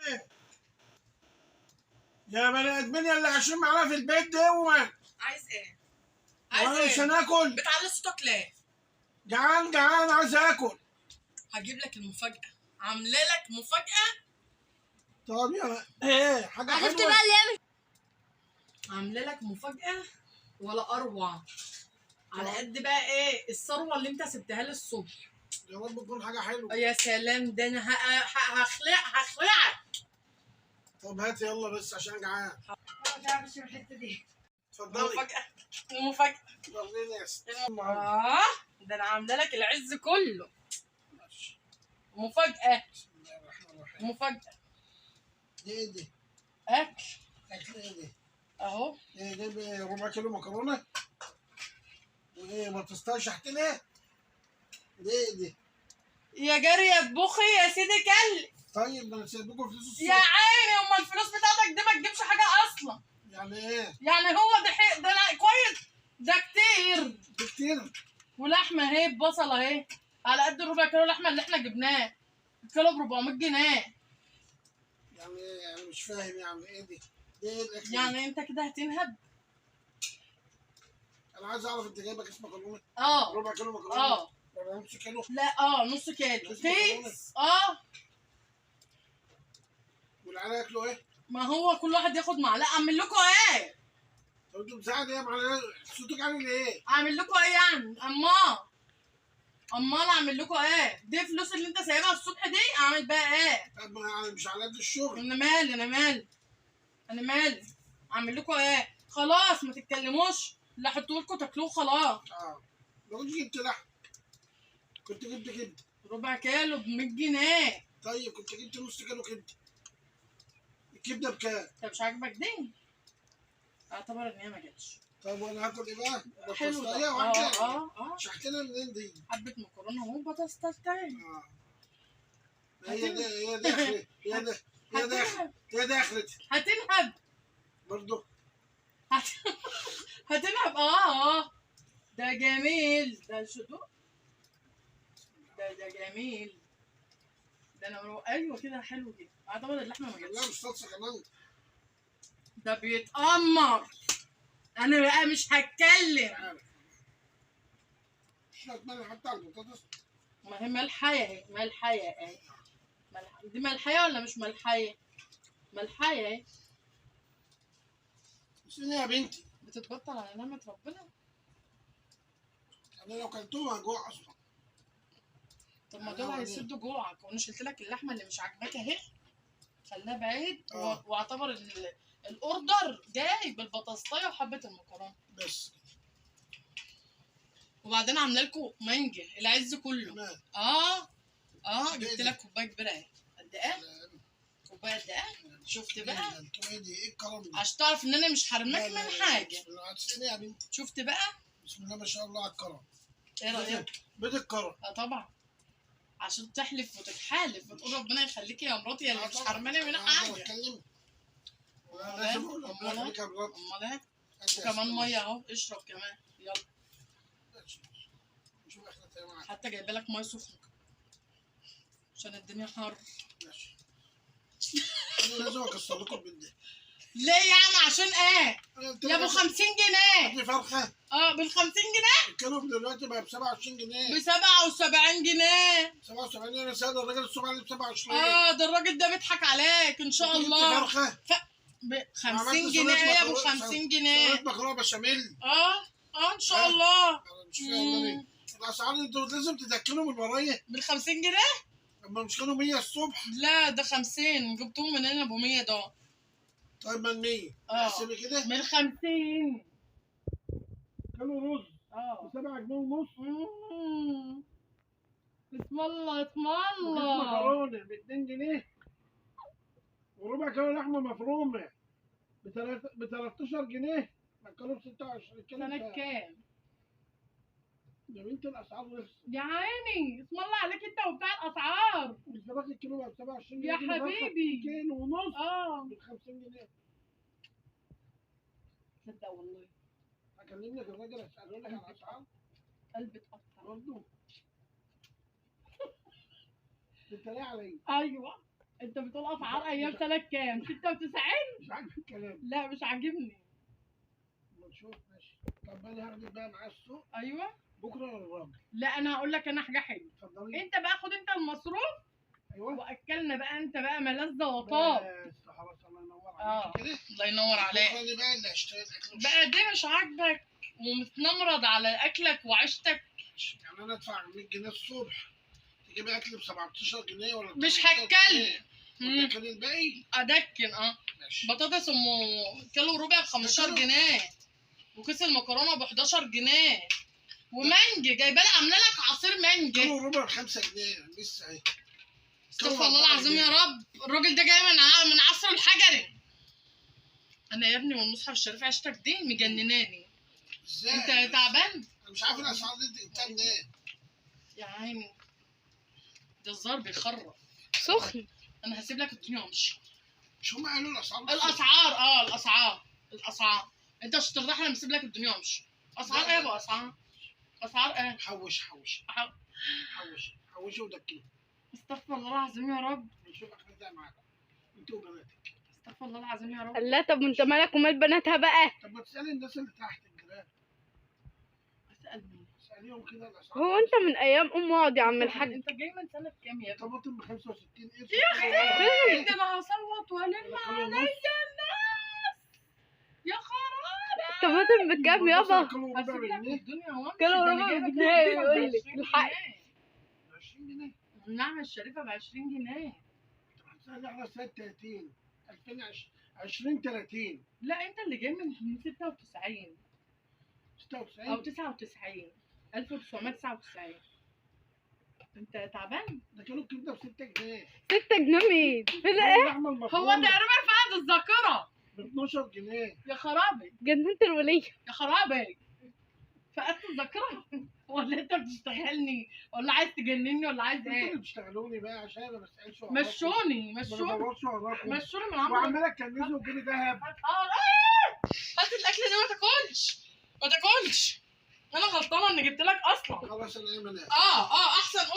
ايه؟ يا بني ادمين اللي عايشين معانا في البيت دوت. عايز ايه؟ وانا مش هناكل. بتعلي صوتك ليه؟ جعان جعان عايز اكل. هجيب لك المفاجأة، عاملة لك مفاجأة. طب يا ايه حاجه عرفت حلوه. بقى اللي هي مش عاملة لك مفاجأة ولا أروع. على قد بقى ايه الثروة اللي انت سبتها لي الصبح. يا رب تكون حاجه حلوه. يا سلام، ده انا هخلعك. طب هات يلا بس عشان جعان. تعرفش الحتة دي. اتفضلي. مفاجأة مفاجأة. وريني يا ستي. ده انا عاملة لك العز كله. ماشي. مفاجأة بسم الله الرحمن الرحيم. مفاجأة. دي ايه دي؟ أكل اكل ايه دي؟ أهو. ايه جايب ربع كيلو مكرونه؟ وايه ما تستشحت ليه؟ دي ايه دي؟ يا جارية اطبخي يا سيدي كلي. طيب انا سايبكم فلوس الصبح. يا عيني، امال الفلوس بتاعتك دي ما تجيبش حاجة أصلا. يعني ايه؟ يعني هو ده كويس، ده كتير. دي كتير. ولحمة اهي، ببصل اهي، على قد ربع كيلو لحمة اللي احنا جبناه. الكيلو ب 400 جنيه. يعني ايه؟ يعني مش فاهم يعني ايه دي؟ دي ايه الاكل؟ يعني انت كده هتنهب. انا عايز اعرف انت جايبه كيس مكرونه؟ اه ربع كيلو مكرونه؟ اه ولا نص كيلو؟ لا نص كيلو كيس كيس. والعيال ياكلوا ايه؟ ما هو كل واحد ياخد معلقة. اعمل لكم ايه؟ طب انتوا بتساعد ايه معايا؟ صوتك عامل ايه؟ اعمل لكم ايه يعني؟ امال اعمل لكم ايه؟ دي فلوس اللي انت سايبها الصبح دي، اعمل بقى ايه؟ طب ما يعني مش على قد الشغل. انا مالي. اعمل لكم ايه؟ خلاص ما تتكلموش، اللي احطه لكم تاكلوه خلاص. لو كنت جبت لحم كنت جبت كبده. ربع كيلو ب 100 جنيه. طيب كنت جبت نص كيلو كبده. الكبده بكام؟ انت مش عاجبك دي؟ اعتبر ان هي ما جاتش. طب وانا هاكل ايه بقى؟ حلو ده. بطاطسايه واحده؟ اه شحتنا منين دي؟ حبة مكرونة اهو، بطاطستين. هي دي هي دي اخرتي. هي دي هي دي اخرتي. هي دي اخرتي هتنهب. برضه. هتنهب. ده جميل، ده شدو. ده جميل. ده انا ايوه كده حلو كده. اعتبر اللحمه ما لا جاتش. مش صلصه كمان. ده بيتأمر. انا بقى مش هتكلم. عارف. شويه ملح حتى على البطاطس. ما هي ملحية اهي، ملحية اهي. دي ملحية ولا مش ملحية؟ ملحية اهي. بس يا بنتي بتتبطل على نعمة ربنا. انا لو كلتهم هجوع اصلا. طب ما دول هيسدوا جوعك. وانا شلت لك اللحمة اللي مش عاجباك اهي، خليها بعيد. واعتبر الاوردر جاي بالبطاطساية وحبة المكرونة بس. وبعدين عامله لكم مانجا العز كله. كمان. جبت لك كوبايه كبيره اهي. قد ايه؟ كوبايه قد ايه؟ شفت بقى؟ ايه الكرم ده؟ عشان تعرف ان انا مش حرماك من حاجه. بسم الله هتسألني يا بنتي. شفت بقى؟ بسم الله ما شاء الله على الكرم. ايه رايك؟ بيت الكرم. طبعا. عشان تحلف وتتحالف وتقول ربنا يخليكي يا مراتي يا اللي مش حرماني من حاجه. بتكلم. لازم اقول ربنا يخليك يا مراتي. امال ايه؟ وكمان ميه اهو، اشرب كمان يلا. نشوف اخرتها معاك. حتى جايبه لك ميه سخنه عشان الدنيا حر. ماشي. انا لازم اكسر لكم البيت ده. ليه يعني؟ عشان ايه؟ يا ابو 50 جنيه. دي فرخه. بال 50 جنيه؟ الكيلو دلوقتي بقى ب 27 جنيه. ب 77 جنيه. 77 جنيه. سيد الراجل الصبح قال ب 27. ده الراجل ده بيضحك عليك ان شاء الله. فرخه. ب 50 جنيه يا ابو 50 جنيه. صينيه مكرونه بشاميل. ان شاء الله. انا مش فاهم ليه. الاسعار انتوا لازم تتاكلوا من ورايا. بال 50 جنيه؟ اما مش كانوا 100 الصبح؟ لا ده 50. جبتهم من هنا ابو 100 ده. طيب ما ال 100 احسبي كده. من 50 كانوا رز ب 7 جنيه ونص. اسم الله اسم وكيس الله. مكرونه ب 2 جنيه وربع كيلو لحمه مفرومه ب 13 جنيه. كانوا ب 26. سنة كام؟ يا بنت الاسعار رخصت يا عيني اسم الله عليك انت وبتاع الاسعار. الفراخ الكيلو بقى ب 27 جنيه يا حبيبي. كيلو ونص ب 50 جنيه. تصدق والله هكلم لك الراجل اساله لك على الاسعار. قلبي اتقطع برضه بتتريق عليا. ايوه انت بتقول اسعار ايام سنه كام؟ 96؟ مش عاجبك الكلام. لا مش عاجبني. ما نشوف ماشي. طب انا هاخدك بقى معايا السوق ايوه. بكره ولا الراجل؟ لا انا هقول لك انا حاجه حلوه. اتفضلي. انت بقى خد انت المصروف ايوه واكلنا بقى انت بقى ملذ وطاب. بس خلاص الله ينور اه عليك كده. الله ينور عليك. بكره دي بقى اللي هشتري الاكل بقى دي مش عاجبك ومتنمرض على اكلك وعيشتك. يعني انا ادفع 100 جنيه الصبح تجيب اكل ب 17 جنيه ولا مش 18 هتكلم. جنيه وتاكل الباقي؟ ادكن ماشي. بطاطس ام كيلو وربع ب 15 جنيه وكيس المكرونه ب 11 جنيه ومانجا جايبه لي عامله لك عصير مانجا. كيلو وربع ب 5 جنيه لسه اهي. استغفر الله العظيم يا رب. الراجل ده جاي من عصر الحجري. انا يا ابني والمصحف الشريف عشتك دي مجنناني. ازاي؟ انت تعبان؟ انا مش عارف الاسعار دي انت جبتها منين؟ يا عيني ده الزار بيخرب. سخن. انا هسيب لك الدنيا وامشي. مش هم قالوا الاسعار؟ الاسعار انت مش ترضى لما اسيب لك الدنيا وامشي. اسعار ايه يا ابو اسعار؟ اسعار ايه؟ حوشي ودكيه. استغفر الله العظيم يا رب. نشوف اخرتها معاكم انت وبناتك. استغفر الله العظيم يا رب. لا طب انت مالك ومال بناتها بقى؟ طب ما تسالي الناس اللي تحت الجيران. اسال مين؟ اساليهم كده الاسعار. هو انت من ايام اقعد يا عم الحاج. انت جاي من سنه كام يا ابني؟ طماطم ب 65 قرش. انت انا هصوت والم عليا الناس. يا خرابي. الطماطم بكام يابا؟ هسيب لك الدنيا وامشي. كيلو ده أنا وربع جايبك بجنيه الدنيا يقول ب لك 20 الحق. جنيه. 20 جنيه. النعمه الشريفه ب 20 جنيه. طب هتسالي على سنه 30 2020 30 لا انت اللي جاي من 96 او 96 99 1999. انت تعبان؟ ده كانوا الكبده ب 6 جنيه. 6 جنيه مين؟ فين ايه؟ اللحمه هو المفرومه تقريبا فقد الذاكره. ب 12 جنيه. يا خرابي. جننت الولية. يا خرابي. فقدت الذاكره ولا انت بتشتغلني ولا عايز تجنني ولا عايز انتوا ايه؟ اللي بتشتغلوني بقى عشان انا ما بسالش مشوني ما بدورش وراكم مشوني من عمرك. وعماله تكنزوا وتجيبي ذهب. هات الاكل ده ما تاكلش. انا غلطانه اني جبت لك اصلا. خلاص انا ايه منها. احسن